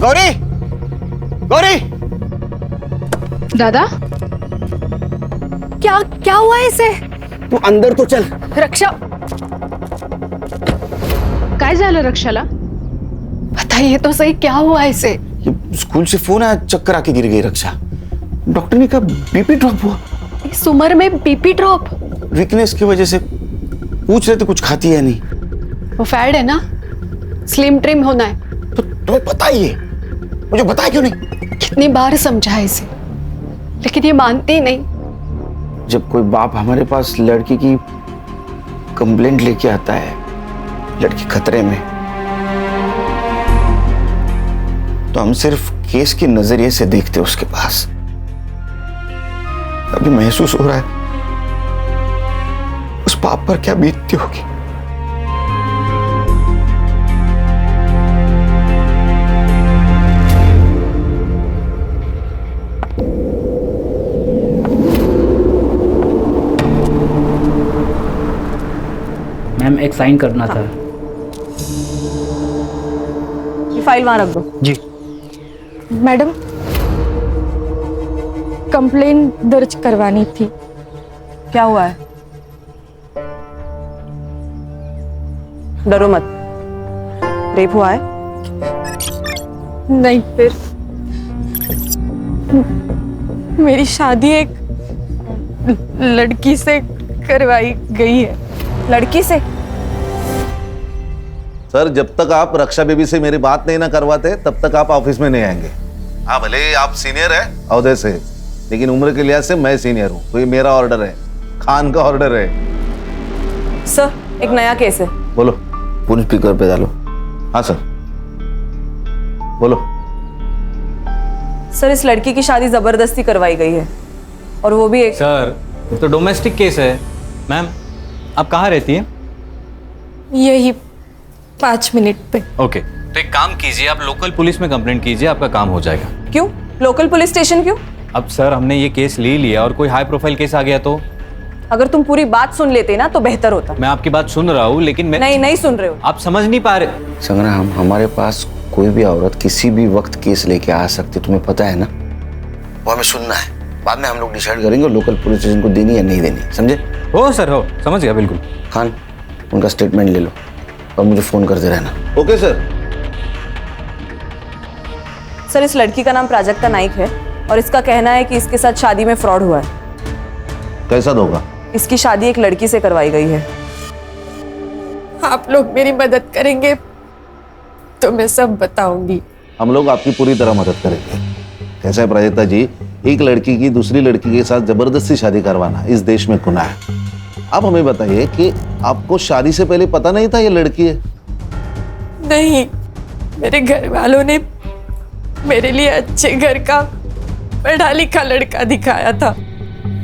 गौरी, गौरी। दादा, क्या क्या हुआ है इसे? तू अंदर तो चल। रक्षा, काय झालं रक्षाला? बताइए तो सही, क्या हुआ है इसे? ये स्कूल से फोन आया, चक्कर आके गिर गई रक्षा। डॉक्टर ने कहा बीपी ड्रॉप हुआ। इस उम्र में बीपी ड्रॉप? वीकनेस की वजह से। पूछ रहे थे कुछ खाती है नहीं। वो फैड है ना, स्लिम ट्रिम होना है। तो तुम्हें पता ही है, मुझे बताया क्यों नहीं? कितनी बार समझाया इसे, लेकिन ये मानती ही नहीं। जब कोई बाप हमारे पास लड़की की कंप्लेंट लेके आता है, लड़की खतरे में, तो हम सिर्फ केस के नजरिए से देखते उसके पास। अभी महसूस हो रहा है उस बाप पर क्या बीतती होगी। मैम एक साइन करना था। ये फाइल वहां रख दो। जी। मैडम, कंप्लेंट दर्ज करवानी थी। क्या हुआ है? डरो मत। रेप हुआ है? नहीं, फिर मेरी शादी एक लड़की से करवाई गई है। लड़की से? सर, जब तक आप रक्षा बेबी से मेरी बात नहीं ना करवाते तब तक आप ऑफिस में नहीं आएंगे। हाँ, भले ही आप सीनियर है औहदे से, लेकिन उम्र के लिहाज से मैं सीनियर हूँ, तो ये मेरा ऑर्डर है, खान का ऑर्डर है। सर, एक नया केस है। बोलो। फोन स्पीकर पे डालो। हाँ सर, बोलो। सर, इस लड़की की शादी जबरदस्ती करवाई गई है, और वो भी एक। सर, ये तो डोमेस्टिक केस है। मैम, आप कहाँ रहती हैं? यही 5 मिनट पे। ओके, तो एक काम कीजिए, आप लोकल पुलिस में कंप्लेंट कीजिए, आपका काम हो जाएगा। क्यों? लोकल पुलिस स्टेशन क्यों? अब सर, हमने ये केस ले लिया और कोई हाई प्रोफाइल केस आ गया तो? अगर तुम पूरी बात सुन लेते ना तो बेहतर होता। मैं आपकी बात सुन रहा हूँ, लेकिन मैं नहीं सुन रहे हो। आप समझ नहीं पा रहे। संग्राम, हमारे पास कोई भी औरत किसी भी वक्त केस लेके आ सकती, तुम्हें पता है ना। वो हमें सुनना है, बाद में हम लोग डिसाइड करेंगे लोकल पुलिस स्टेशन को देनी या नहीं देनी। समझे? हो सर, हो, समझ गया बिल्कुल। खान, उनका स्टेटमेंट ले लो और मुझे फोन करते रहना। Okay sir. सर, इस लड़की का नाम प्राजक्ता नाइक है, और इसका कहना है कि इसके साथ शादी में फ्रॉड हुआ है। कैसा धोखा? इसकी शादी एक लड़की से करवाई गई है। आप लोग मेरी मदद करेंगे तो मैं सब बताऊंगी। हम लोग आपकी पूरी तरह मदद करेंगे। कैसा है प्राजक्ता जी, एक लड़की की दूसरी लड़की के साथ जबरदस्ती शादी करवाना इस देश में गुनाह है। आप हमें बताइए कि आपको शादी से पहले पता नहीं था ये लड़की है? नहीं, मेरे घर वालों ने मेरे लिए अच्छे घर का पढ़ा लिखा लड़का दिखाया था।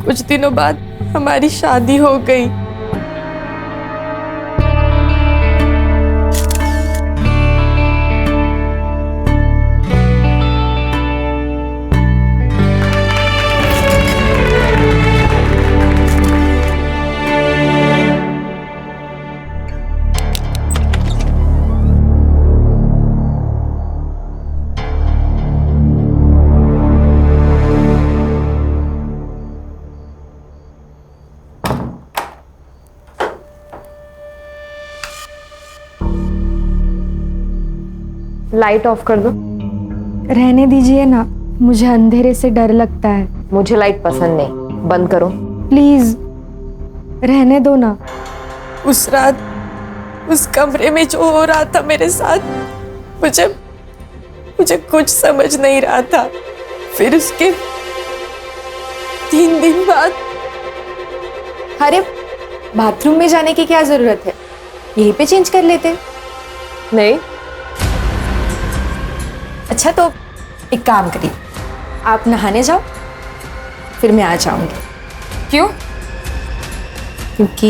कुछ दिनों बाद हमारी शादी हो गई। लाइट ऑफ कर दो। रहने दीजिए ना, मुझे अंधेरे से डर लगता है। मुझे लाइट पसंद नहीं, बंद करो। प्लीज रहने दो ना। उस रात उस कमरे में जो हो रहा था मेरे साथ, मुझे कुछ समझ नहीं रहा था। फिर उसके 3 दिन बाद। अरे, बाथरूम में जाने की क्या जरूरत है, यहीं पे चेंज कर लेते। नहीं। अच्छा, तो एक काम करिए, आप नहाने जाओ, फिर मैं आ जाऊंगी। क्यों? क्योंकि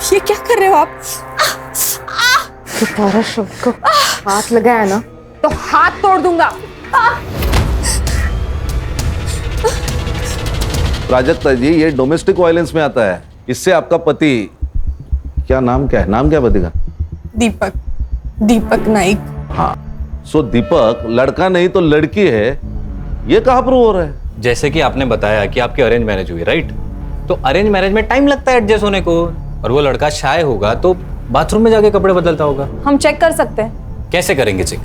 ये क्या कर रहे हो आप? दोबारा शब्द को हाथ लगाया ना तो हाथ तोड़ दूंगा। प्राजक्ता जी, ये डोमेस्टिक वायलेंस में आता है। इससे आपका पति क्या नाम क्या है? नाम क्या पति का? दीपक, दीपक नाइक। हाँ, सो दीपक लड़का नहीं तो लड़की है, ये कहाँ प्रूव हो रहा है? जैसे कि आपने बताया कि आपकी अरेंज मैरिज हुई, राइट? तो अरेंज मैरिज में टाइम लगता है एडजस्ट होने को, और वो लड़का शाय होगा तो बाथरूम में जाके कपड़े बदलता होगा। हम चेक कर सकते हैं। कैसे करेंगे चेक?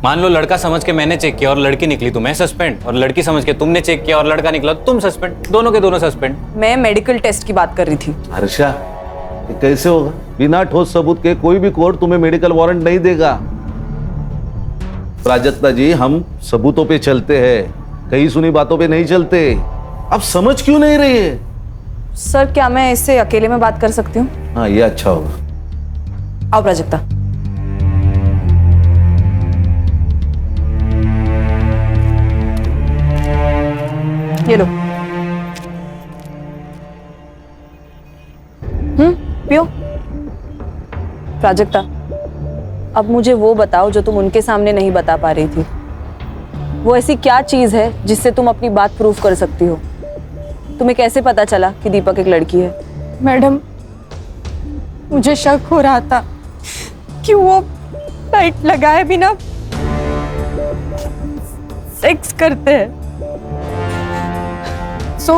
मान लो लड़का समझ के मैंने चेक किया और लड़की निकली तो मैं सस्पेंड, और लड़की समझ के तुमने चेक किया और लड़का निकला तो तुम सस्पेंड, दोनों के दोनों सस्पेंड। मैं मेडिकल टेस्ट की बात कर रही थी। हर्षा, ये कैसे होगा? बिना ठोस सबूत के कोई भी कोर्ट तुम्हें मेडिकल वारंट नहीं देगा। प्राजक्ता जी, हम सबूतों पे चलते हैं, कहीं सुनी बातों पे नहीं चलते। आप समझ क्यों नहीं रही है? सर, क्या मैं इससे अकेले में बात कर सकती हूँ? हाँ, ये अच्छा होगा। आओ प्राजक्ता। ये लो। पियो। प्राजक्ता, अब मुझे वो बताओ जो तुम उनके सामने नहीं बता पा रही थी। वो ऐसी क्या चीज है जिससे तुम अपनी बात प्रूव कर सकती हो? तुम्हें कैसे पता चला कि दीपक एक लड़की है? मैडम, मुझे शक हो रहा था कि वो लाइट लगाए बिना सेक्स करते हैं। सो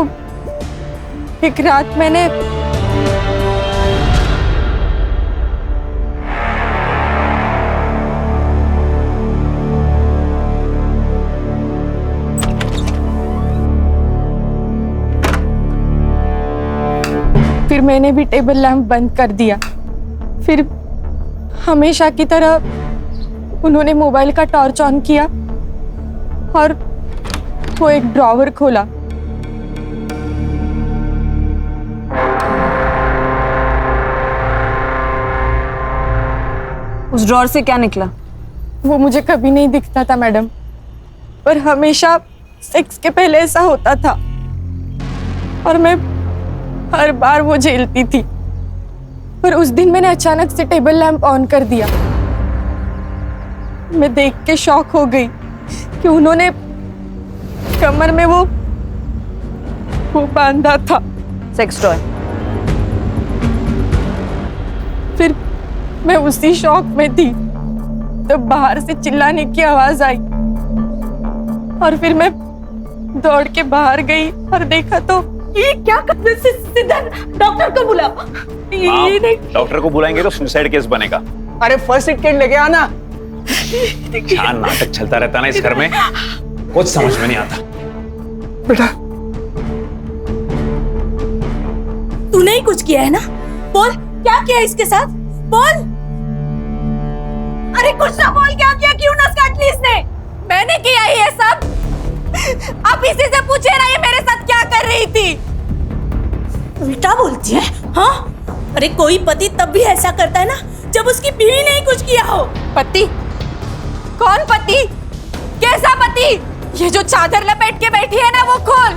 एक रात मैंने फिर मैंने भी टेबल लैंप बंद कर दिया। फिर हमेशा की तरह उन्होंने मोबाइल का टॉर्च ऑन किया और वो एक ड्रॉवर खोला। उस ड्रॉवर से क्या निकला? वो मुझे कभी नहीं दिखता था मैडम, पर हमेशा सेक्स के पहले ऐसा होता था और मैं हर बार वो झेलती थी। पर उस दिन मैंने अचानक से टेबल लैंप ऑन कर दिया। मैं देख के शॉक हो गई कि उन्होंने कमर में वो बांधा था, सेक्स टॉय। फिर मैं उसी शॉक में थी तो बाहर से चिल्लाने की आवाज आई और फिर मैं दौड़ के बाहर गई और देखा तो ये क्या कर, सीधा डॉक्टर को बुला। ये नहीं, डॉक्टर को बुलाएंगे तो सुसाइड केस बनेगा। अरे फर्स्ट एड किट लेके आना। क्या नाटक चलता रहता ना इस घर में, कुछ समझ में नहीं आता। बेटा, तूने ही कुछ किया है ना? बोल, क्या किया इसके साथ? बोल। अरे कुछ ना बोल, क्या किया? क्यों नस काट ली इसने? मैंने किया ये सब। आप इसी से पूछे ना ये मेरे साथ क्या कर रही थी? उल्टा बोलती है, हाँ? अरे कोई पति तब भी ऐसा करता है ना जब उसकी बीवी ने ही कुछ किया हो। पति? कौन पति? कैसा पति? ये जो चादर लपेट के बैठी है ना वो खोल,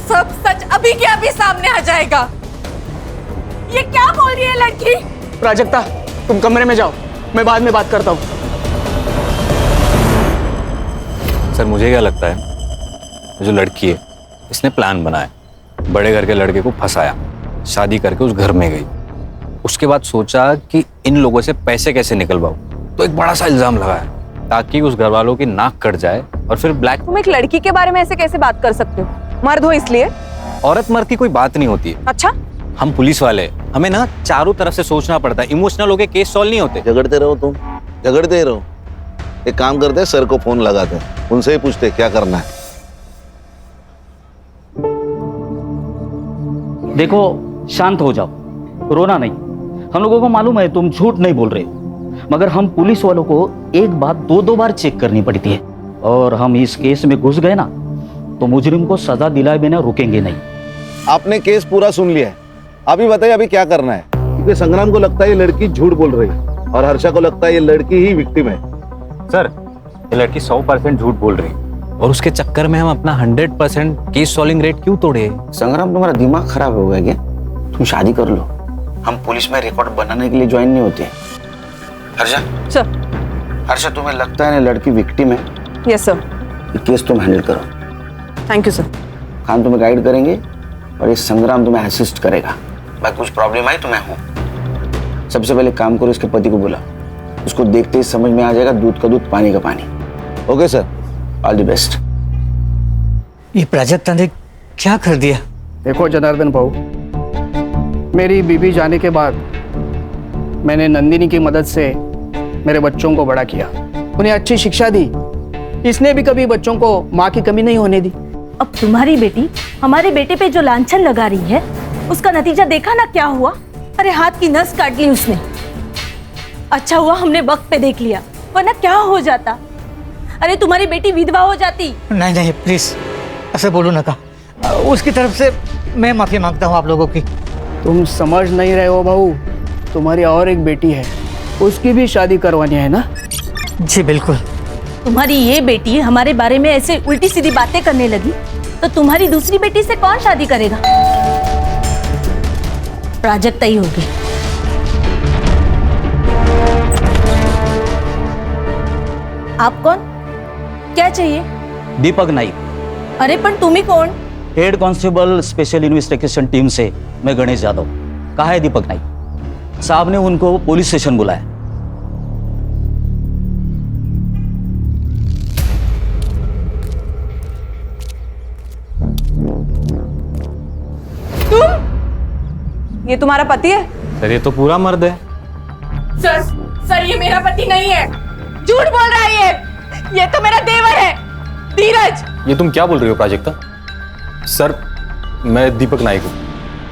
सब सच अभी के अभी सामने आ जाएगा। ये क्या बोल रही है लड़की? प्राजक्ता, तुम कमरे में जाओ, मैं बाद में बात करता हूँ। सर, मुझे क्या लगता है, जो लड़की है इसने प्लान बनाया, बड़े घर के लड़के को फंसाया, शादी करके उस घर में गई, उसके बाद सोचा कि इन लोगों से पैसे कैसे निकलवाऊं, तो एक बड़ा सा इल्जाम लगाया ताकि उस घर वालों की नाक कट जाए और फिर ब्लैक। तुम एक लड़की के बारे में ऐसे कैसे बात कर सकते हो? मर्द हो इसलिए? औरत मर्द की कोई बात नहीं होती है। अच्छा, हम पुलिस वाले, हमें ना चारों तरफ से सोचना पड़ता है, इमोशनल होके केस सॉल्व नहीं होते। झगड़ते रहो तुम, झगड़ते रहो। एक काम करते हैं, सर को फोन लगाते हैं, उनसे ही पूछते क्या करना है। देखो, शांत हो जाओ, रोना नहीं। हम लोगों को मालूम है तुम झूठ नहीं बोल रहे हो, मगर हम पुलिस वालों को एक बात दो बार चेक करनी पड़ती है, और हम इस केस में घुस गए ना तो मुजरिम को सजा दिलाए बिना रुकेंगे नहीं। आपने केस पूरा सुन लिया है, अभी बताइए अभी क्या करना है? क्योंकि संग्राम को लगता है ये लड़की झूठ बोल रही है और हर्षा को लगता है ये लड़की ही विक्टिम है। सर, ये लड़की 100% झूठ बोल रही है और उसके चक्कर में हम अपना 100% केस सॉल्विंग रेट क्यों तोड़े? संग्राम, तुम्हारा दिमाग खराब हो गया क्या? तुम शादी कर लो, हम पुलिस में रिकॉर्ड बनाने के लिए ज्वाइन नहीं होते। हर्षा सर। हर्षा, तुम्हें लगता है ना लड़की विक्टिम है? Yes sir. ये केस तुम हैंडल करो। Thank you sir. खान तुम्हें गाइड करेंगे और ये संग्राम तुम्हें असिस्ट करेगा। भाई कुछ प्रॉब्लम आई तो मैं हूँ। सबसे पहले काम करो, इसके पति को बुला, उसको देखते ही समझ में आ जाएगा दूध का दूध पानी का पानी। Okay sir. All the best. ये प्राजक्ता ने क्या कर दिया? देखो जनार्दन भाऊ, मेरी बीबी जाने के बाद मैंने नंदिनी की मदद से मेरे बच्चों को बड़ा किया, उन्हें अच्छी शिक्षा दी। इसने भी कभी बच्चों को माँ की कमी नहीं होने दी। अब तुम्हारी बेटी हमारे बेटे पे जो लांछन लगा रही है, उसका नतीजा देखा ना क्या हुआ? अरे हाथ की नस काट ली उसने। अच्छा हुआ हमने वक्त पे देख लिया, वरना क्या हो जाता? अरे तुम्हारी बेटी विधवा हो जाती। नहीं नहीं प्लीज ऐसे बोलो ना, का उसकी तरफ से मैं माफी मांगता हूँ आप लोगों की। तुम समझ नहीं रहे हो भाऊ, तुम्हारी और एक बेटी है, उसकी भी शादी करवानी है ना? जी बिल्कुल। तुम्हारी ये बेटी हमारे बारे में ऐसे उल्टी सीधी बातें करने लगी तो तुम्हारी दूसरी बेटी से कौन शादी करेगा? प्राजक्ता ही होगी। आप कौन? क्या चाहिए? दीपक नाइक। अरे पण तुम्ही कोण? Head constable special investigation team से मैं गणेश यादव। कहा है दीपक नाइक? साहब ने उनको पुलिस स्टेशन बुलाया। ये तुम्हारा पति है? सर ये तो पूरा मर्द है। सर ये मेरा पति नहीं है, झूठ बोल रहा है ये तो मेरा देवर है, धीरज। ये तुम क्या बोल रही हो प्राजक्ता? सर मैं दीपक नाइक हूँ,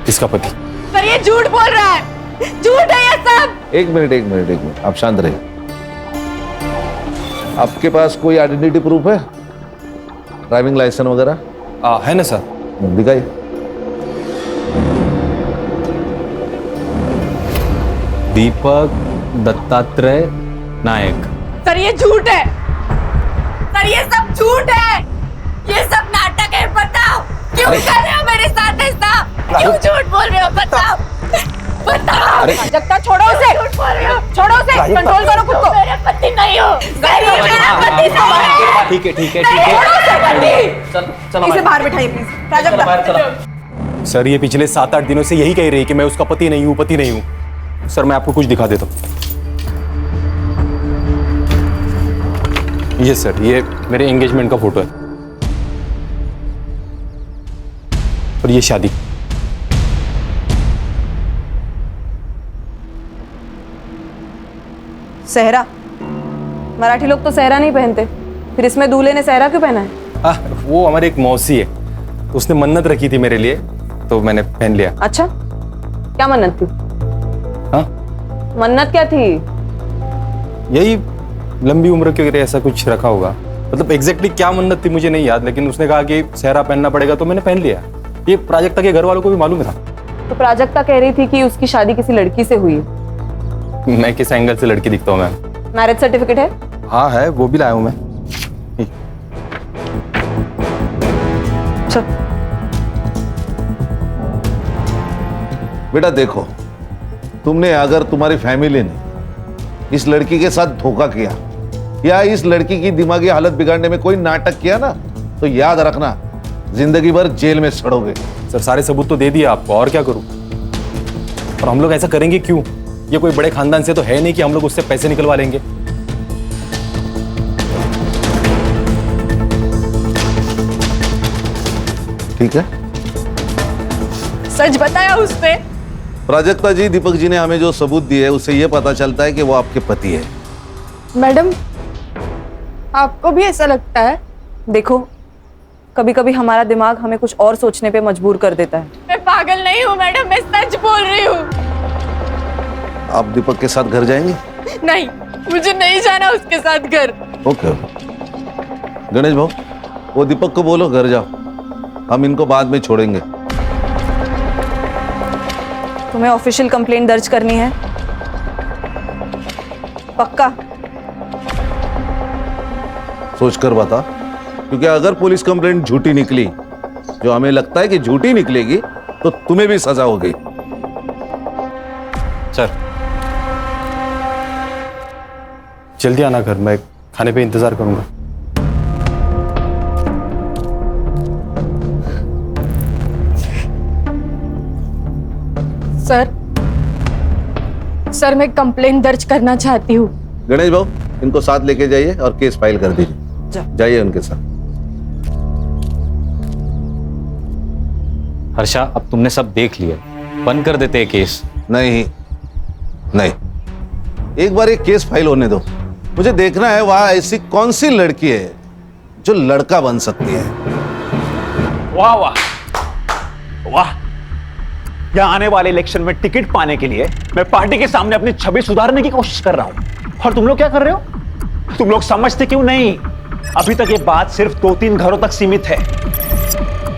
इसका पति। सर ये झूठ बोल रहा है, झूठ है ये सब। एक मिनट, आप शांत रहिए। आपके पास कोई आइडेंटिटी प्रूफ है? ड्राइविंग लाइसेंस वगैरह? है ना सर। दिखाइए। दीपक दत्तात्रेय नायक। सर ये झूठ है, सर ये सब झूठ है, ये सब नाटक है। बताओ क्यों कर रहे हो मेरे साथ ऐसा? क्यों झूठ बोल रहे हो? बताओ बताओ। प्राजक्ता छोड़ो उसे, छोड़ो उसे, कंट्रोल करो खुद को। मेरे पति नहीं हो, मेरा पति नहीं है। ठीक है छोड़ो उसे पति। इसे बाहर बैठाइए प्लीज। प्राजक्ता सर ये पिछले 7-8 दिनों से यही कह रही है कि मैं उसका पति नहीं हूँ। सर मैं आपको कुछ दिखा देता हूँ। ये सर, ये मेरे एंगेजमेंट का फोटो है और ये शादी। सहरा, मराठी लोग तो सहरा नहीं पहनते, फिर इसमें दूल्हे ने सहरा क्यों पहना है? वो हमारी एक मौसी है, उसने मन्नत रखी थी मेरे लिए तो मैंने पहन लिया। अच्छा, क्या मन्नत थी? हाँ? मन्नत क्या थी? यही लंबी उम्र के लिए ऐसा कुछ रखा होगा। मतलब एग्जैक्टली क्या मन्नत थी मुझे नहीं याद, लेकिन उसने कहा कि सहरा पहनना पड़ेगा तो मैंने पहन लिया। ये प्राजक्ता के घर वालों को भी मालूम था। तो प्राजक्ता कह रही थी कि उसकी शादी किसी लड़की से हुई है। मैं किस एंगल से लड़की दिखता हूँ मैम? मैरिज सर्टिफिकेट है? हाँ है, वो भी लाया हूँ मैं। बेटा देखो, तुमने अगर तुम्हारी फैमिली ने इस लड़की के साथ धोखा किया या इस लड़की की दिमागी हालत बिगाड़ने में कोई नाटक किया ना, तो याद रखना जिंदगी भर जेल में सड़ोगे। सर सारे सबूत तो दे दिए आपको, और क्या करूं? और हम लोग ऐसा करेंगे क्यों? ये कोई बड़े खानदान से तो है नहीं कि हम लोग उससे पैसे निकलवा लेंगे। ठीक है, सच बताया उसने। प्राजक्ता जी, दीपक जी ने हमें जो सबूत दिए उससे यह पता चलता है कि वो आपके पति है। मैडम, आपको भी ऐसा लगता है? देखो, कभी कभी हमारा दिमाग हमें कुछ और सोचने पे मजबूर कर देता है। मैं पागल नहीं हूँ मैडम, मैं सच बोल रही हूँ। आप दीपक के साथ घर जाएंगे? नहीं, मुझे नहीं जाना उसके साथ घर। ओके गणेश भाऊ, वो दीपक को बोलो घर जाओ, हम इनको बाद में छोड़ेंगे। तुम्हें ऑफिशियल कंप्लेंट दर्ज करनी है? पक्का? सोच कर बता, क्योंकि अगर पुलिस कंप्लेंट झूठी निकली, जो हमें लगता है कि झूठी निकलेगी, तो तुम्हें भी सजा होगी। सर जल्दी आना घर, मैं खाने पे इंतजार करूंगा। सर मैं कंप्लेंट दर्ज करना चाहती हूँ। गणेश भाऊ, इनको साथ लेके जाइए और केस फाइल कर दीजिए। जाइए उनके साथ। हर्षा, अब तुमने सब देख लिया, बंद कर देते हैं केस। नहीं नहीं, एक बार एक केस फाइल होने दो। मुझे देखना है वहां ऐसी कौन सी लड़की है जो लड़का बन सकती है। वाह वाह वाह, यहाँ आने वाले इलेक्शन में टिकट पाने के लिए मैं पार्टी के सामने अपनी छवि सुधारने की कोशिश कर रहा हूं, और तुम लोग क्या कर रहे हो? तुम लोग समझते क्यों नहीं? अभी तक ये बात सिर्फ 2-3 घरों तक सीमित है,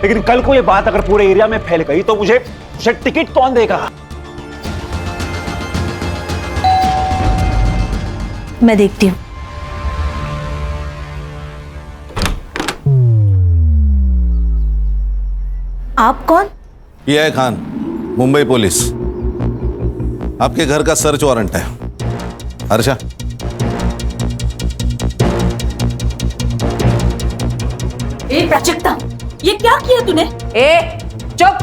लेकिन कल को ये बात अगर पूरे एरिया में फैल गई तो मुझे टिकट कौन देगा? मैं देखती हूँ। आप कौन? ये है खान, मुंबई पुलिस। आपके घर का सर्च वारंट है। हर्षा, ए प्राजक्ता, ये क्या किया तूने? ए चुप!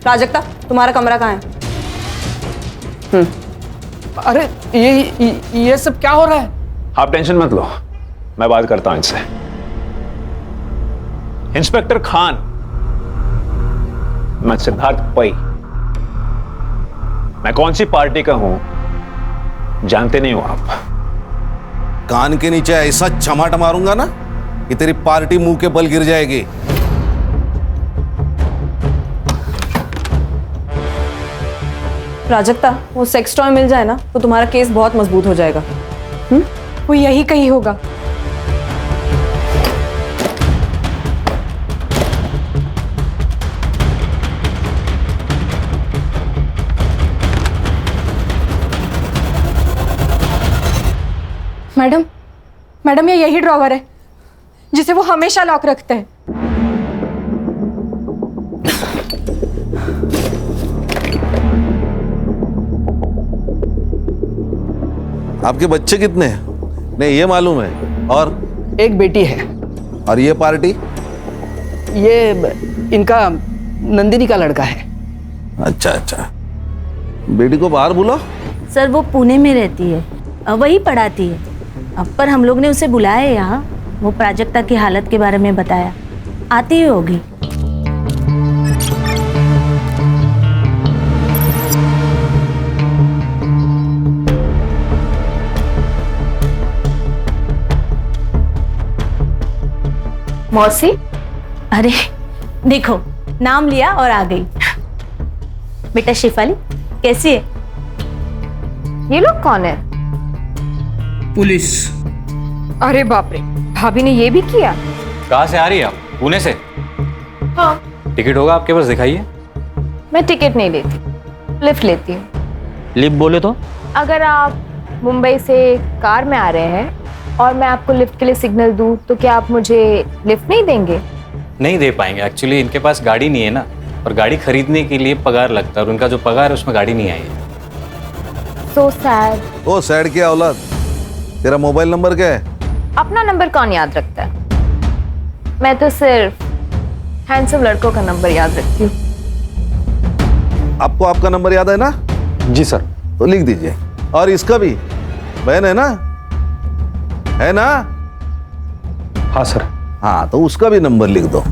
प्राजक्ता, तुम्हारा कमरा कहाँ है? अरे ये सब क्या हो रहा है? आप टेंशन मत लो, मैं बात करता हूं इनसे। इंस्पेक्टर खान, मैं सिद्धार्थ पै। मैं कौन सी पार्टी का हूं जानते नहीं हो आप? कान के नीचे ऐसा चमाट मारूंगा ना कि तेरी पार्टी मुंह के बल गिर जाएगी। प्राजक्ता, वो सेक्स टॉय मिल जाए ना तो तुम्हारा केस बहुत मजबूत हो जाएगा। वो यही कहीं होगा। मैडम, मैडम ये यही ड्रॉवर है जिसे वो हमेशा लॉक रखते हैं। आपके बच्चे कितने हैं? नहीं, ये मालूम है। और एक बेटी है। और ये पार्टी? ये इनका नंदिनी का लड़का है। अच्छा अच्छा, बेटी को बाहर बुलाओ। सर वो पुणे में रहती है, वही पढ़ाती है। अब पर हम लोग ने उसे बुलाया है यहाँ, वो प्राजक्ता की हालत के बारे में बताया, आती ही होगी। मौसी, अरे देखो, नाम लिया और आ गई। बेटा शिफाली, कैसी है? ये लोग कौन है? पुलिस। अरे बाप रे, भाभी ने ये भी किया? कहाँ से आ रही है आप? पुणे से? हाँ। टिकट होगा आपके पास, दिखाइए। मैं टिकट नहीं लेती, लिफ्ट लेती हूँ। लिफ्ट बोले तो? अगर आप मुंबई से कार में आ रहे हैं और मैं आपको लिफ्ट के लिए सिग्नल दूं तो क्या आप मुझे लिफ्ट नहीं देंगे? नहीं दे पाएंगे, एक्चुअली इनके पास गाड़ी नहीं है ना, और गाड़ी खरीदने के लिए पगार लगता है, और उनका जो पगार है उसमें गाड़ी नहीं आई है। So sad। ओ सैड क्या औलाद, तेरा मोबाइल नंबर क्या है? अपना नंबर कौन याद रखता है? मैं तो सिर्फ हैंडसम लड़कों का नंबर याद रखती हूँ। आपको आपका नंबर याद है ना? जी सर। तो लिख दीजिए। और इसका भी, बहन है ना? है ना? हाँ सर। हाँ, तो उसका भी नंबर लिख दो।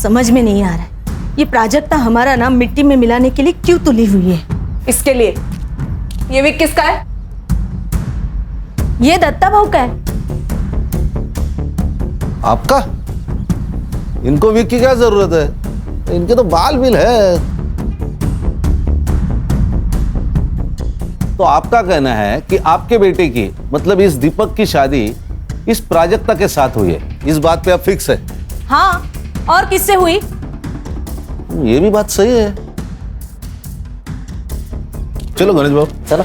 समझ में नहीं आ रहा है, ये प्राजक्ता हमारा नाम मिट्टी में मिलाने के लिए क्यों तुली हुई है? इसके लिए ये विक किसका है? ये दत्ता भाऊ का है। आपका? इनको विक की क्या जरूरत है? इनके तो बाल बिल है। तो आपका कहना है कि आपके बेटे की, मतलब इस दीपक की शादी इस प्राजक्ता के साथ हुई है, इस बात पे आप फिक्स है? हाँ, और किससे हुई? ये भी बात सही है। चलो गणेश बाबू, चलो।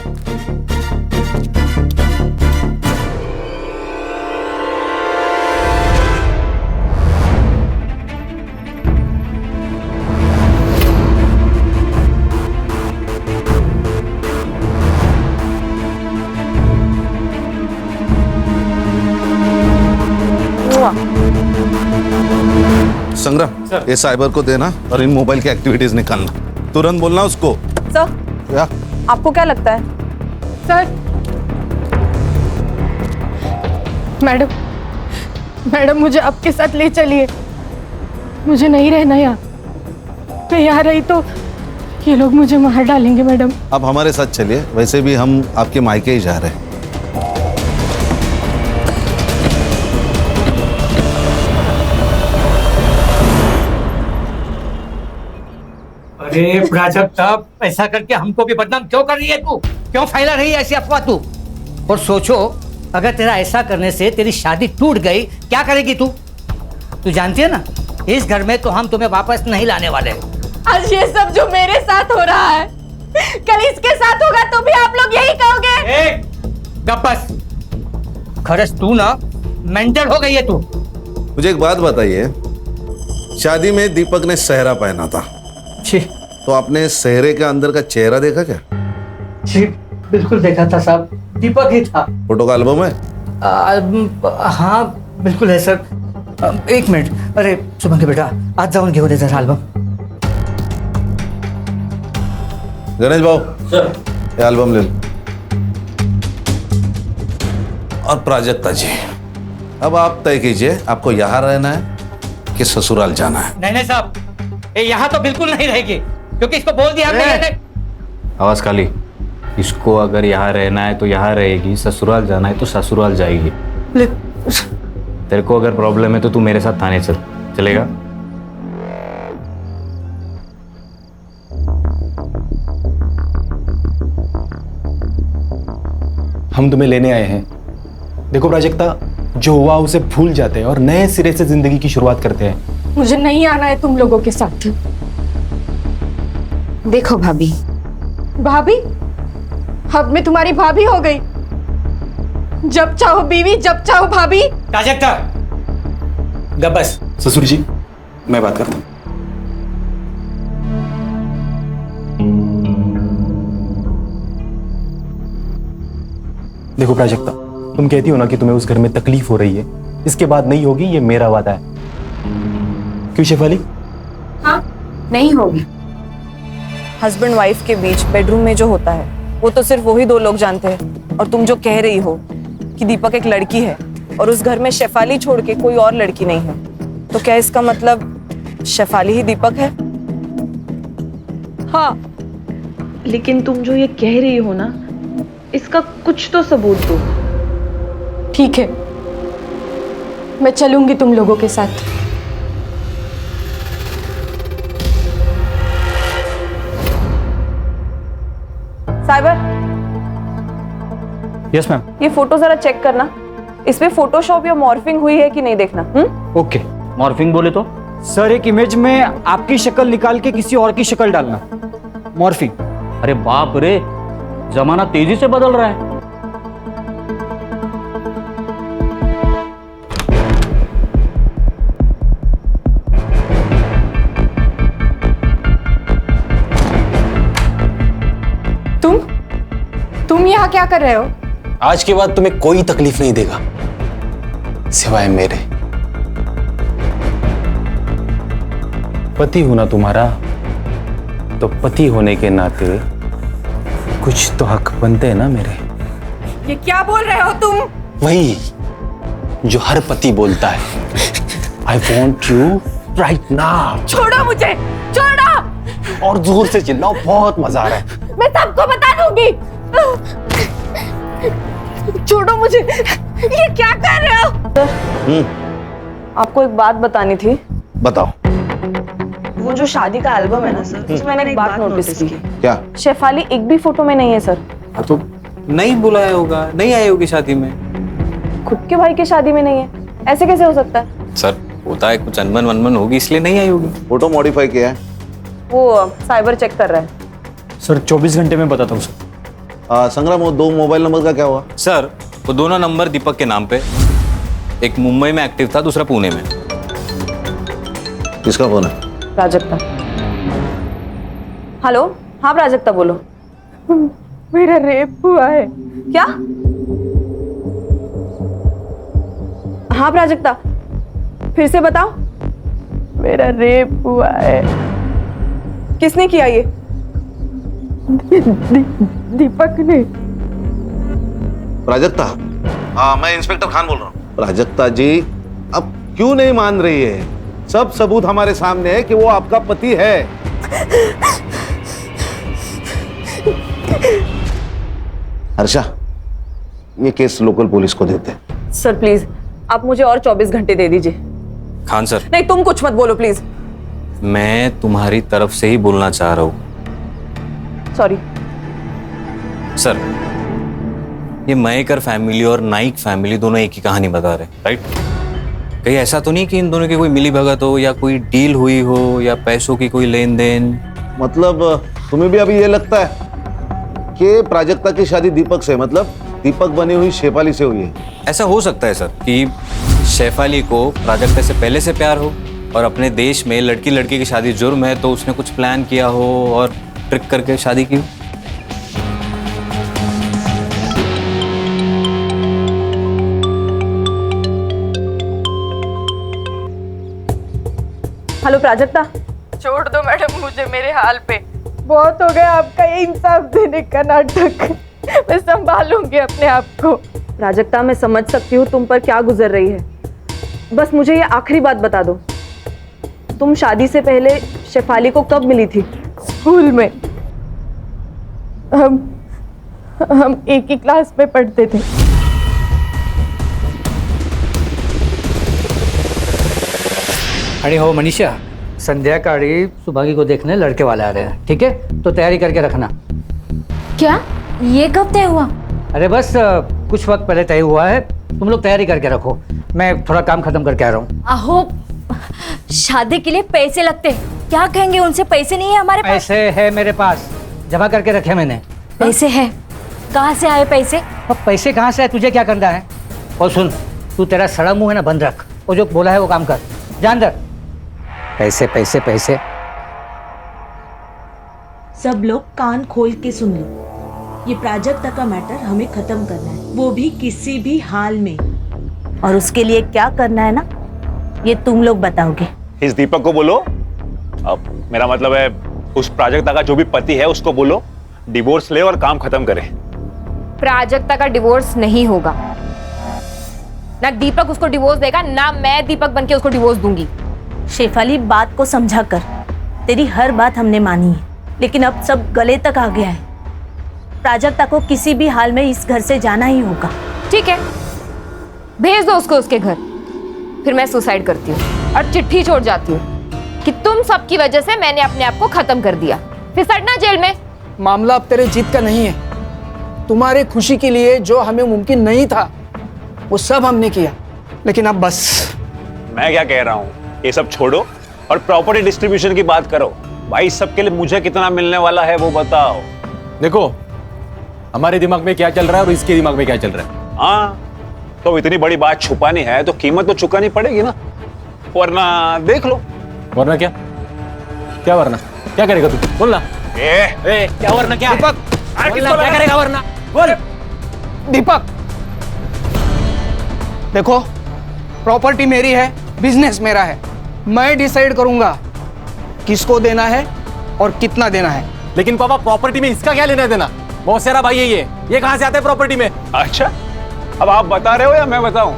संग्राम, ये साइबर को देना और इन मोबाइल की एक्टिविटीज निकालना। तुरंत बोलना उसको। सर, क्या? आपको क्या लगता है? सर, मैडम, मैडम मुझे आपके साथ ले चलिए, मुझे नहीं रहना यहाँ। मैं यहाँ रही तो ये लोग मुझे मार डालेंगे मैडम। आप हमारे साथ चलिए, वैसे भी हम आपके मायके ही जा रहे हैं। अरे प्राजक्ता, ऐसा करके हमको भी बदनाम क्यों कर रही है तू? क्यों फैला रही है ऐसी अफवाह तू? और सोचो, अगर तेरा ऐसा करने से तेरी शादी टूट गई, क्या करेगी तू? तू जानती है ना, इस घर में तो हम तुम्हें वापस नहीं लाने वाले। आज ये सब जो मेरे साथ हो रहा है, कल इसके साथ होगा तो भी आप लोग यही कहोगे। गप बस। खरस तू ना मेंटल हो गई है तू। मुझे एक बात बताइए, शादी में दीपक ने सेहरा पहना था, तो आपने सेहरे के अंदर का चेहरा देखा क्या? जी बिल्कुल देखा था साहब, दीपक ही था। फोटो का एल्बम है? हाँ बिल्कुल है सर। एक मिनट, अरे सुमन के बेटा, आज जाऊन घेऊन जरा एल्बम। गणेश भाऊ सर, ये एल्बम ले लो। और प्राजक्ता जी, अब आप तय कीजिए, आपको यहाँ रहना है कि ससुराल जाना है? नहीं साहब, ये यहाँ तो बिल्कुल नहीं रहेगी, क्योंकि इसको बोल दिया हमने। आवाज खाली। इसको अगर यहाँ रहना है तो यहाँ रहेगी, ससुराल जाना है तो ससुराल जाएगी। तेरे को अगर प्रॉब्लम है तो तू मेरे साथ थाने चल, चलेगा? हम तुम्हें लेने आए हैं। देखो प्राजक्ता, जो हुआ उसे भूल जाते हैं और नए सिरे से जिंदगी की शुरुआत करते हैं। मुझे नहीं आना है तुम लोगों के साथ। देखो भाभी, भाभी? अब मैं तुम्हारी भाभी हो गई। जब चाहो बीवी, जब चाहो भाभी। प्राजक्ता, गप बस। ससुर जी, मैं बात करता हूँ। देखो प्राजक्ता, तुम कहती हो ना कि तुम्हें उस घर में तकलीफ हो रही है, इसके बाद नहीं होगी, ये मेरा वादा है। क्यों शेफाली? हाँ, नहीं होगी। हस्बैंड वाइफ के बीच बेडरूम में जो होता है वो तो सिर्फ वही दो लोग जानते हैं। और तुम जो कह रही हो कि दीपक एक लड़की है और उस घर में शेफाली छोड़ के कोई और लड़की नहीं है, तो क्या इसका मतलब शेफाली ही दीपक है? हाँ, लेकिन तुम जो ये कह रही हो ना, इसका कुछ तो सबूत दो। ठीक है, मैं चलूंगी तुम लोगों के साथ। Cyber, yes ma'am. ये फोटो जरा चेक करना, इसमें फोटोशॉप या मॉर्फिंग हुई है कि नहीं देखना। ओके। मॉर्फिंग बोले तो? सर, एक इमेज में आपकी शक्ल निकाल के किसी और की शक्ल डालना, मॉर्फिंग। अरे बाप रे, जमाना तेजी से बदल रहा है। तुम यहाँ क्या कर रहे हो? आज के बाद तुम्हें कोई तकलीफ नहीं देगा सिवाय मेरे। पति हूं ना तुम्हारा, तो पति होने के नाते कुछ तो हक बनते हैं ना मेरे। ये क्या बोल रहे हो तुम? वही जो हर पति बोलता है, I want you right now. छोड़ो मुझे, छोड़ो। और जोर से चिल्लाओ, बहुत मजा आ रहा है। मैं सबको बता दूंगी। छोड़ो मुझे, ये क्या कर रहे हो? आपको एक बात बतानी थी। बताओ। वो जो शादी का एल्बम है ना सर, उसमें मैंने एक बात नोटिस की। क्या? शेफाली एक भी फोटो में नहीं है सर। तो नहीं बुलाया होगा, नहीं आई होगी शादी में। खुद के भाई की शादी में नहीं है, ऐसे कैसे हो सकता है? सर, होता है, कुछ अनबन वनबन होगी इसलिए नहीं आई होगी। फोटो मॉडिफाई किया है? वो साइबर चेक कर रहा है। सर 24 घंटे में बताता हूँ सर। संग्राम, वो दो मोबाइल नंबर का क्या हुआ? सर, वो दोनों नंबर दीपक के नाम पे, एक मुंबई में एक्टिव था, दूसरा पुणे में। किसका फोन है? प्राजक्ता। हेलो, हाँ प्राजक्ता बोलो। मेरा रेप हुआ है। क्या? हाँ प्राजक्ता, फिर से बताओ। मेरा रेप हुआ है। किसने किया ये? दीपक ने। प्राजक्ता, हाँ मैं इंस्पेक्टर खान बोल रहा हूँ। प्राजक्ता जी अब क्यों नहीं मान रही है? सब सबूत हमारे सामने है कि वो आपका पति है। हर्षा, ये केस लोकल पुलिस को देते हैं। सर प्लीज आप मुझे और 24 घंटे दे दीजिए। खान सर, नहीं तुम कुछ मत बोलो प्लीज। मैं तुम्हारी तरफ से ही बोलना चाह रहा हूँ। सॉरी सर, ये मयेकर फैमिली और नाइक फैमिली दोनों एक ही कहानी बता रहे, राइट? कहीं ऐसा तो नहीं कि इन दोनों की कोई मिली भगत हो या कोई डील हुई हो या पैसों की कोई लेन देन? मतलब तुम्हें भी अभी ये लगता है कि प्राजक्ता की शादी दीपक से, मतलब दीपक बनी हुई शेफाली से हुई है? ऐसा हो सकता है सर कि शेफाली को प्राजक्ता से पहले से प्यार हो और अपने देश में लड़की लड़की की शादी जुर्म है तो उसने कुछ प्लान किया हो और ट्रिक करके शादी की हो। हेलो प्राजक्ता। छोड़ दो मैडम मुझे मेरे हाल पे। बहुत हो गया आपका ये इंसाफ देने का नाटक। मैं संभालूंगी अपने आप को। प्राजक्ता मैं समझ सकती हूँ तुम पर क्या गुजर रही है, बस मुझे ये आखिरी बात बता दो, तुम शादी से पहले शेफाली को कब मिली थी? स्कूल में। हम एक ही क्लास में पढ़ते थे। अरे हो मनीषा, संध्याकाळी सुभागी को देखने लड़के वाले आ रहे हैं, ठीक है? तो तैयारी करके रखना। क्या ये कब तय हुआ? अरे बस कुछ वक्त पहले तय हुआ है, तुम लोग तैयारी करके रखो, मैं थोड़ा काम खत्म करके आ रहा हूँ। आहो, शादी के लिए पैसे लगते, क्या कहेंगे उनसे? पैसे नहीं है हमारे पास। पैसे है मेरे पास, जमा करके रखे मैंने। पैसे है? कहाँ से आए पैसे? अब पैसे कहाँ से आए, तुझे क्या करना है? और सुन, तू तेरा सड़ा मुंह है ना बंद रख, वो जो बोला है वो काम कर, जा अंदर। पैसे पैसे पैसे। सब लोग कान खोल के सुन लो, ये प्राजक्ता का मैटर हमें खत्म करना है, वो भी किसी भी हाल में। और उसके लिए क्या करना है ना, ये तुम लोग बताओगे। इस दीपक को बोलो, अब मेरा मतलब है उस प्राजक्ता का जो भी पति है उसको बोलो डिवोर्स ले और काम खत्म करे। प्राजक्ता का डिवोर्स नहीं होगा, ना दीपक उसको डिवोर्स देगा, ना मैं दीपक बनके उसको डिवोर्स दूंगी। शेफाली बात को समझा कर, तेरी हर बात हमने मानी है, लेकिन अब सब गले तक आ गया है। प्राजक्ता को किसी भी हाल में इस घर से जाना ही होगा। ठीक है, भेज दो उसको उसके घर, फिर मैं सुसाइड करती हूँ और चिट्ठी छोड़ जाती हूँ कि तुम सबकी वजह से मैंने अपने आप को खत्म कर दिया, फिर सड़ना जेल में। मामला अब तेरे जीत का नहीं है, तुम्हारे खुशी के लिए जो हमें मुमकिन नहीं था वो सब हमने किया, लेकिन अब बस। मैं क्या कह रहा हूँ, ये सब छोड़ो और प्रॉपर्टी डिस्ट्रीब्यूशन की बात करो। भाई सबके लिए मुझे कितना मिलने वाला है वो बताओ। देखो हमारे दिमाग में क्या चल रहा है और इसके दिमाग में क्या चल रहा है। हाँ, तो इतनी बड़ी बात छुपानी है तो कीमत तो चुकानी पड़ेगी ना, वरना देख लो। वरना क्या? क्या वरना? क्या करेगा तू? बोल ना। क्या वरना क्या? दीपक, क्या करेगा वरना? बोल। दीपक देखो, प्रॉपर्टी मेरी है, बिजनेस मेरा है, मैं डिसाइड करूंगा किसको देना है और कितना देना है। लेकिन पापा प्रॉपर्टी में इसका क्या लेना देना? बहुत सारा भाई है ये कहां से आता है प्रॉपर्टी में? अच्छा, अब आप बता रहे हो या मैं बताऊं?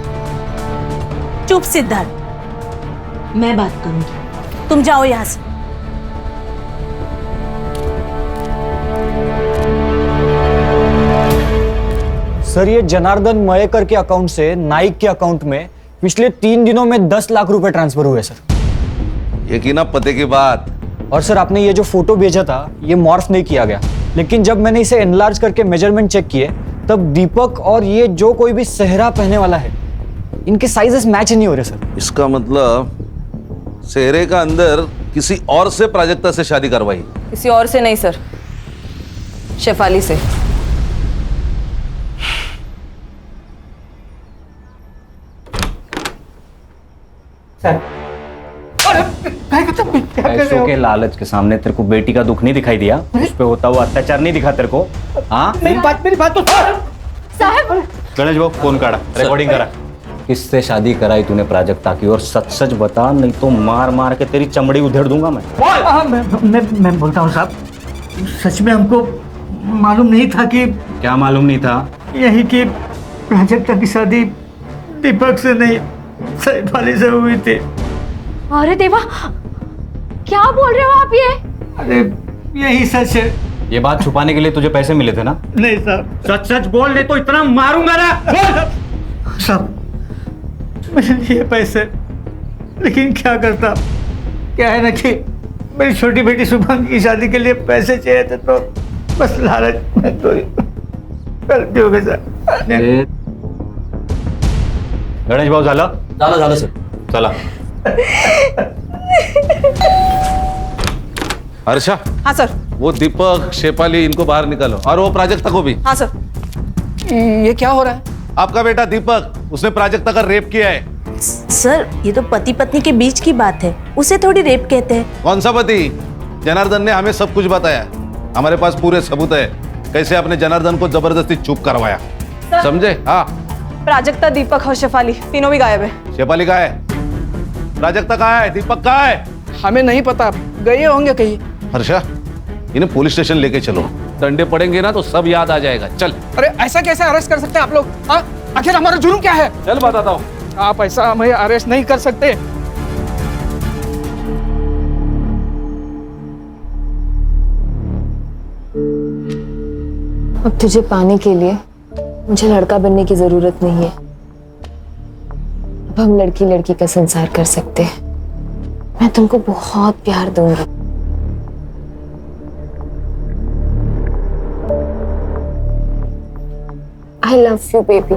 चुप सिद्धार्थ, मैं बात करूंगी, तुम जाओ यहां से। सर, ये जनार्दन मयेकर के अकाउंट से नाइक के अकाउंट में पिछले 3 दिनों में 10 लाख रुपए ट्रांसफर हुए सर। यकीन पते की बात। और सर आपने ये जो फोटो भेजा था ये मॉर्फ नहीं किया गया, लेकिन जब मैंने इसे एनलार्ज करके मेजरमेंट चेक किए तब दीपक और ये जो कोई भी सेहरा पहनने वाला है इनके साइजेस मैच नहीं हो रहे सर। इसका मतलब सेहरे का अंदर किसी और से प्राजक्ता से शादी करवाई? किसी और से नहीं सर, शेफाली से। पैसों के लालच के सामने तेरे को बेटी का दुख नहीं दिखाई दिया? उस पे होता हुआ अत्याचार नहीं दिखा तेरे को? हाँ, मेरी बात तो साहब, गणेश बाबू फोन काटा, रिकॉर्डिंग करा। किससे शादी कराई तूने प्राजक्ता की? और सच सच बता, नहीं तो मार मार के तेरी चमड़ी उधेड़ दूंगा मैं। मैं बोलता हूँ साहब, सच में हमको मालूम नहीं था कि क्या मालूम नहीं था? यही कि प्राजक्ता की शादी दीपक से नहीं सैफाली से हुई थी। अरे देवा, क्या बोल रहे हो आप ये? अरे यही सच है। ये बात छुपाने के लिए तुझे पैसे मिले थे ना? नहीं सर, सच सच बोल ले तो इतना मारूंगा ना। बोल सब मेरे लिए पैसे, लेकिन क्या करता, क्या है ना कि मेरी छोटी बेटी शुभम की शादी के लिए पैसे चाहिए थे, तो बस लालच में तो गलती हो गई सर। गणेश भाऊ झालं झालं सर. चला. हर्षा, हाँ सर. वो दीपक, शेफाली, इनको बाहर निकालो, और वो प्राजक्ता को भी. हाँ सर. ये क्या हो रहा है? आपका बेटा दीपक, उसने प्राजक्ता का रेप किया है. सर ये तो पति पत्नी के बीच की बात है, उसे थोड़ी रेप कहते हैं। कौन सा पति? जनार्दन ने हमें सब कुछ बताया, हमारे पास पूरे सबूत है कैसे आपने जनार्दन को जबरदस्ती चुप करवाया. समझे? हाँ. प्राजक्ता, दीपक और शेफाली तीनों भी गायब है. शेफाली कहाँ है? प्राजक्ता कहाँ है? दीपक कहाँ है? हमें नहीं पता, गए होंगे कहीं. हर्षा, इन्हें पुलिस स्टेशन लेके चलो, डंडे पड़ेंगे ना तो सब याद आ जाएगा. चल. अरे ऐसा कैसे अरेस्ट कर सकते हैं आप लोग? हाँ, आखिर हमारा जुर्म क्या है? चल बताता हूँ. आप ऐसा हमें अरेस्ट नहीं कर सकते. अब तुझे पाने के लिए मुझे लड़का बनने की जरूरत नहीं है. अब हम लड़की लड़की का संसार कर सकते हैं. मैं तुमको बहुत प्यार दूंगी. I love you, baby.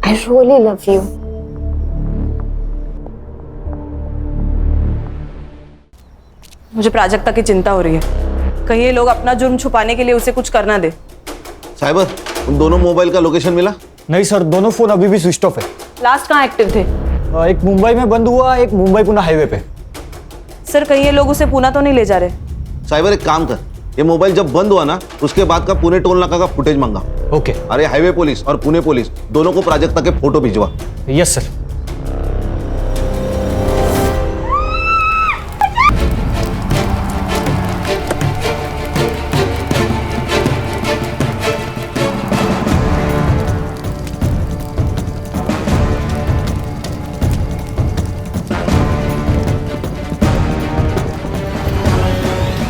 I really love you. मुझे प्राजक्ता की चिंता हो रही है, कहीं ये लोग अपना जुर्म छुपाने के लिए उसे कुछ करना दे. साइबर, उन दोनों मोबाइल का लोकेशन मिला? नहीं सर, दोनों फोन अभी भी स्विच ऑफ है. लास्ट कहाँ एक्टिव थे? एक मुंबई में बंद हुआ, एक मुंबई पुणे हाईवे पे. सर कहीं ये लोग उसे पुणे तो नहीं ले जा रहे? साइबर एक काम कर, ये मोबाइल जब बंद हुआ ना उसके बाद का पुणे टोल नाका का फुटेज मांगा. ओके. अरे हाईवे पुलिस और पुणे पुलिस दोनों को प्राजक्ता के फोटो भिजवा. Yes sir.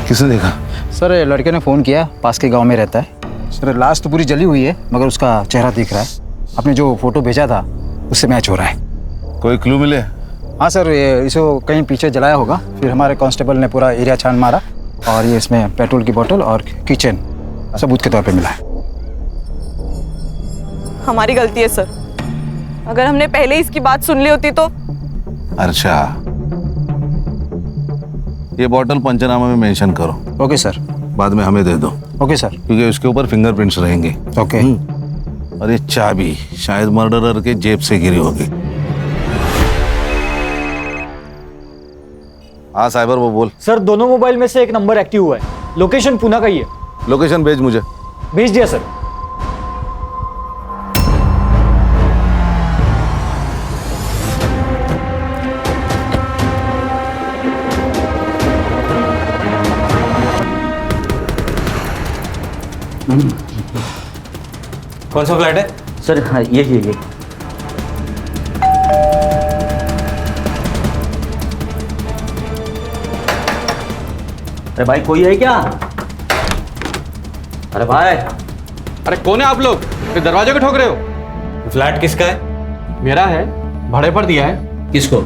किसने देखा? सर लड़के ने फ़ोन किया, पास के गांव में रहता है. सर लाश तो पूरी जली हुई है, मगर उसका चेहरा दिख रहा है. आपने जो फोटो भेजा था उससे मैच हो रहा है. कोई क्लू मिले? हाँ सर, ये इसको कहीं पीछे जलाया होगा, फिर हमारे कांस्टेबल ने पूरा एरिया छान मारा और ये इसमें पेट्रोल की बोतल और किचन सबूत के तौर पे मिला है. हमारी गलती है सर, अगर हमने पहले ही इसकी बात सुन ली होती तो. अच्छा, ये बोतल पंचनामा में मेंशन करो. Okay sir. बाद में हमें दे दो. Okay sir. क्योंकि उसके ऊपर फिंगरप्रिंट्स रहेंगे. ओके. और ये चाबी शायद मर्डरर के जेब से गिरी होगी. हाँ साइबर, वो बोल. सर दोनों मोबाइल में से एक नंबर एक्टिव हुआ है, लोकेशन पुणे का ही है. लोकेशन भेज मुझे. भेज दिया सर. कौन सा फ्लैट है? सर हाँ, ये. अरे भाई कोई है क्या? अरे भाई. अरे कौन है आप लोग? फिर दरवाजे को ठोक रहे हो? फ्लैट किसका है? मेरा है, भाड़े पर दिया है. किसको?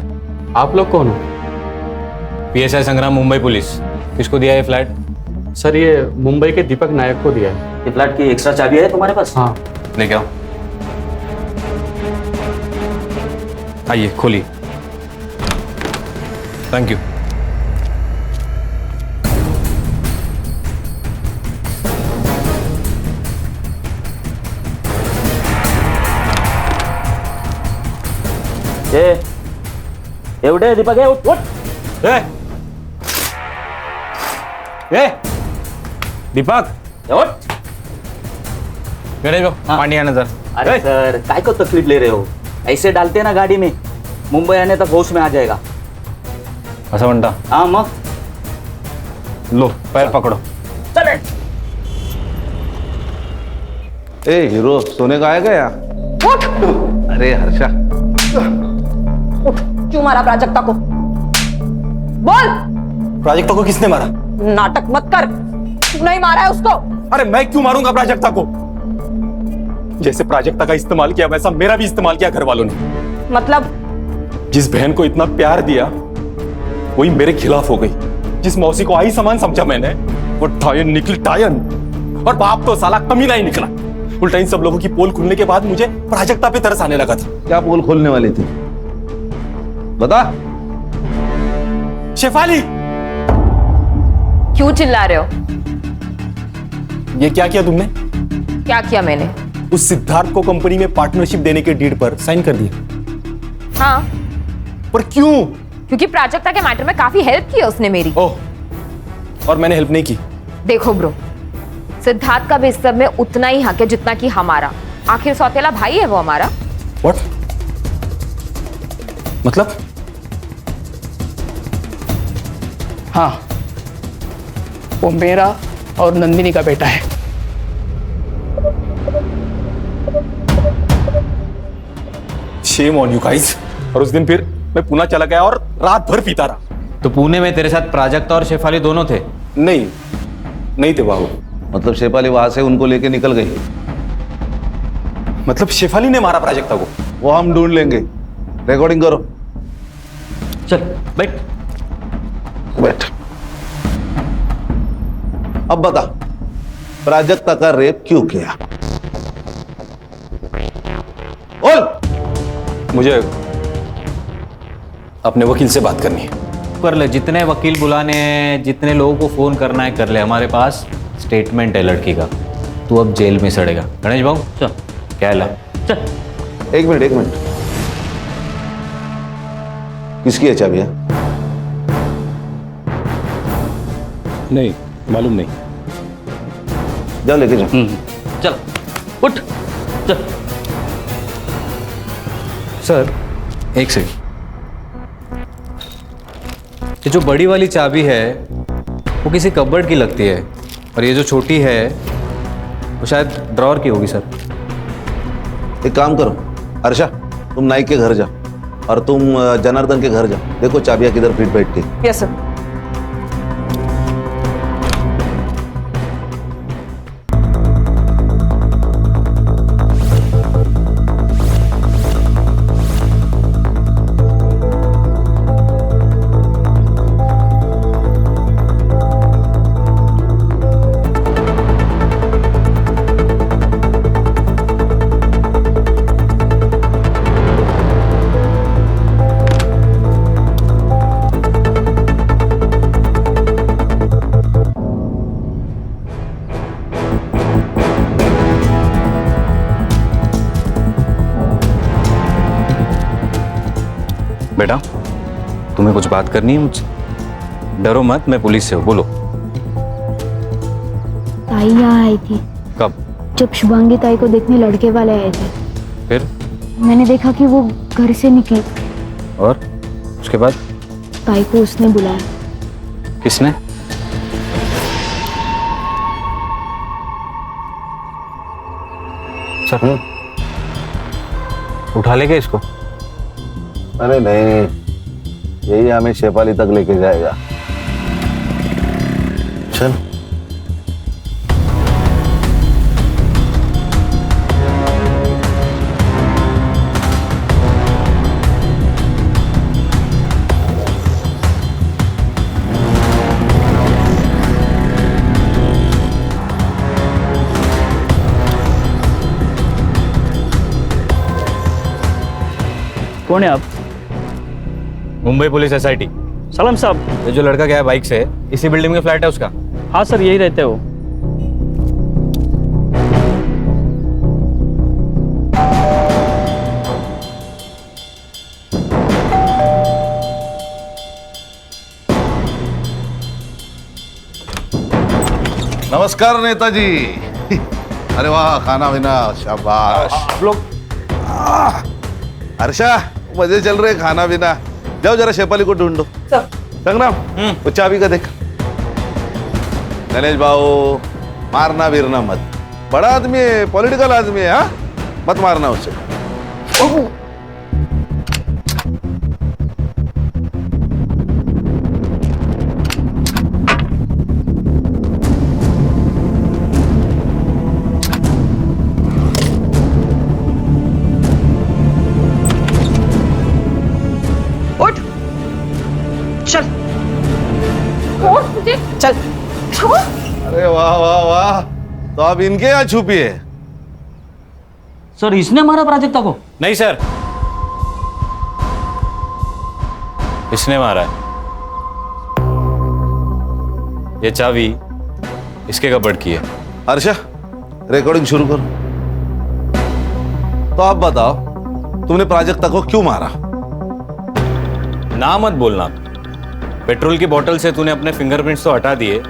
आप लोग कौन हो? PSI संग्राम, मुंबई पुलिस. किसको दिया है फ्लैट? सर ये मुंबई के दीपक नायक को दिया है. ये फ्लैट की एक्स्ट्रा चाबी है तुम्हारे पास? हाँ. लेके आओ. आइए खोलिए. Thank you. एवढे दीपक है, उठ. दीपक उठ. गणेश भाऊ पानी आना जरा. अरे सर काय को तकलीफ ले रहे हो? ऐसे डालते हैं ना गाड़ी में, मुंबई आने तक होश में आ जाएगा. असं म्हणता? हाँ मग. लो पैर पकड़ो. चले। ए हीरो, सोने का आएगा यहाँ? उठ। अरे हर्षा, उठ। क्यों मारा प्राजक्ता को? बोल। प्राजक्ता को किसने मारा? नाटक मत कर, तू नहीं मारा है उसको। अरे मैं क्यों मारूंगा प्राजक्ता को? जैसे प्राजक्ता का इस्तेमाल किया वैसा मेरा भी इस्तेमाल किया घर वालों ने। मतलब? जिस बहन को इतना प्यार दिया वही मेरे खिलाफ हो गई। जिस मौसी को आई समान समझा मैंने, वो टायन निकली टायन। और बाप तो साला कमीना ही निकला। उल्टा इन सब लोगों की पोल खुलने के बाद मुझे प्राजक्ता पे तरस आने लगा था। क्या पोल खोलने वाली थी? बता। शेफाली, क्यों चिल्ला रहे हो? ये क्या किया तुमने? क्या किया मैंने? उस सिद्धार्थ को कंपनी में पार्टनरशिप देने के डीड पर साइन कर दिया। हाँ। पर क्यों? क्योंकि प्राजक्ता के मैटर में काफी हेल्प की है उसने मेरी। ओह, और मैंने हेल्प नहीं की? देखो ब्रो, सिद्धार्थ का भी इस सब में उतना ही हक है जितना कि हमारा। आखिर सौतेला भाई है वो हमारा। What? मतलब? हाँ, वो मेरा और नंदिनी का बेटा है। Shame on you guys। और उस दिन फिर मैं पुणे चला गया और रात भर पीता रहा। तो पुणे में तेरे साथ प्राजक्ता और शेफाली दोनों थे? नहीं थे बाबू। मतलब शेफाली वहां से उनको लेके निकल गई? मतलब शेफाली ने मारा प्राजक्ता को? वो हम ढूंढ लेंगे। रिकॉर्डिंग करो। चल बैठ। बैठ। अब बता, प्राजक्ता का रेप क्यों किया? बोल। मुझे अपने वकील से बात करनी है। कर ले, जितने वकील बुलाने हैं, जितने लोगों को फोन करना है कर ले। हमारे पास स्टेटमेंट है लड़की का। तू अब जेल में सड़ेगा। गणेश भाऊ चल, क्या है ला? चल। एक मिनट। किसकी है चाबियां? नहीं मालूम नहीं। जाओ लेके जाओ। चल उठ चल। सर एक सेकंड, ये जो बड़ी वाली चाबी है वो किसी कबर्ड की लगती है, और ये जो छोटी है वो शायद ड्रॉअर की होगी सर। एक काम करो हर्षा, तुम नाइक के घर जाओ और तुम जनार्दन के घर जाओ। देखो चाबियां किधर फिट बैठती। Yes sir. बेटा, तुम्हें कुछ बात करनी है मुझसे? डरो मत, मैं पुलिस से हूँ। बोलो। ताई यहाँ आई थी। कब? जब शुभांगी ताई को देखने लड़के वाले आए थे। फिर? मैंने देखा कि वो घर से निकली। और उसके बाद? ताई को उसने बुलाया। किसने? सर उठा ले क्या इसको? अरे नहीं, यही हमें शेफाली तक लेके जाएगा। चल। कौन है आप? Mumbai police SIT। सलाम साहब। ये जो लड़का गया है बाइक से, इसी बिल्डिंग में फ्लैट है उसका? हाँ सर, यही रहते हो। नमस्कार नेताजी। अरे वाह, खाना पीना शाबाश। आप लोग? हर्षा, मजे चल रहे खाना पीना। जाओ जरा शेफाली को ढूंढो। संग्राम, वो चाबी का देख। गणेश भाऊ मारना वीरना मत, बड़ा आदमी है, पॉलिटिकल आदमी है, हाँ मत मारना उसे। उठ, चल, मुझे चल। अरे वाह वाह वाह, तो अब इनके यहाँ छुपी है। सर इसने मारा प्राजक्ता को? नहीं सर, इसने मारा है। ये चाबी इसके कपबोर्ड की है। हर्षा रिकॉर्डिंग शुरू करो। तो आप बताओ तुमने प्राजक्ता को क्यों मारा? ना मत बोलना। पेट्रोल की बोतल से तूने अपने फिंगरप्रिंट्स तो हटा दिए,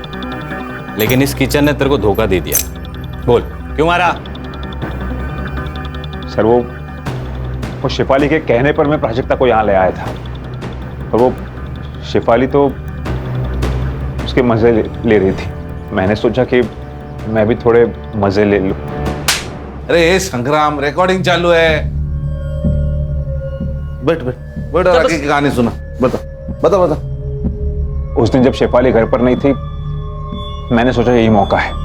लेकिन इस किचन ने तेरे को धोखा दे दिया। बोल क्यों मारा? सर वो शिफाली के कहने पर मैं प्राजक्ता को यहाँ ले आया था, और वो शिफाली तो उसके मजे ले रही थी। मैंने सोचा कि मैं भी थोड़े मजे ले लूं। अरे संग्राम, रिकॉर्डिंग चालू है। बैठ बैठ बैठ और आगे की कहानी सुना। बता बता बता। उस दिन जब शिफाली घर पर नहीं थी, मैंने सोचा यही मौका है।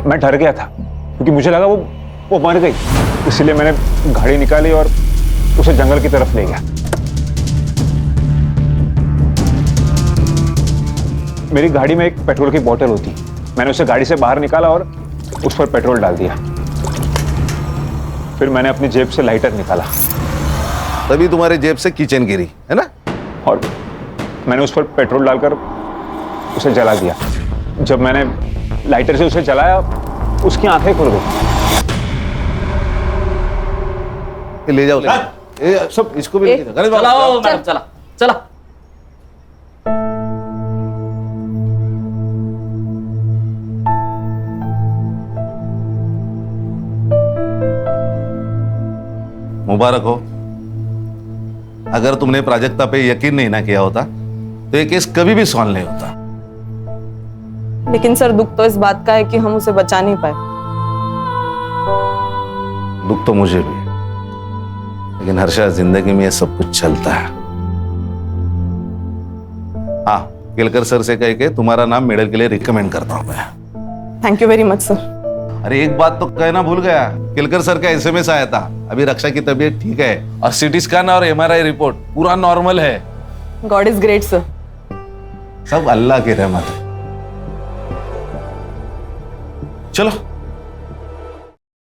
मैं डर गया था क्योंकि मुझे लगा वो मर गई, इसलिए मैंने गाड़ी निकाली और उसे जंगल की तरफ ले गया। मेरी गाड़ी में एक पेट्रोल की बोतल होती, मैंने उसे गाड़ी से बाहर निकाला और उस पर पेट्रोल डाल दिया। फिर मैंने अपनी जेब से लाइटर निकाला, तभी तुम्हारे जेब से किचन गिरी है ना, और मैंने उस पर पेट्रोल डालकर उसे जला दिया। जब मैंने लाइटर से उसे जलाया, उसकी आंखें खुल गई। ले जाओ, ले जाओ। सब इसको भी लेके जाओ। चलाओ मैडम, चला चला। मुबारक हो। अगर तुमने प्राजक्ता पे यकीन नहीं ना किया होता तो ये केस कभी भी सॉल्व नहीं होता। लेकिन सर दुख तो इस बात का है कि हम उसे बचा नहीं पाए। दुख तो मुझे भी है, लेकिन हर्षा जिंदगी में ये सब कुछ चलता है। हाँ, केलकर सर से कह के तुम्हारा नाम मेडल के लिए रिकमेंड करता हूं मैं। Thank you very much sir. अरे एक बात तो कहना भूल गया, केलकर सर का एसएमएस आया था। अभी रक्षा की तबीयत ठीक है और सीटी स्कैन और एमआरआई रिपोर्ट पूरा नॉर्मल है। God is great sir. सब अल्लाह की रहमत है। चलो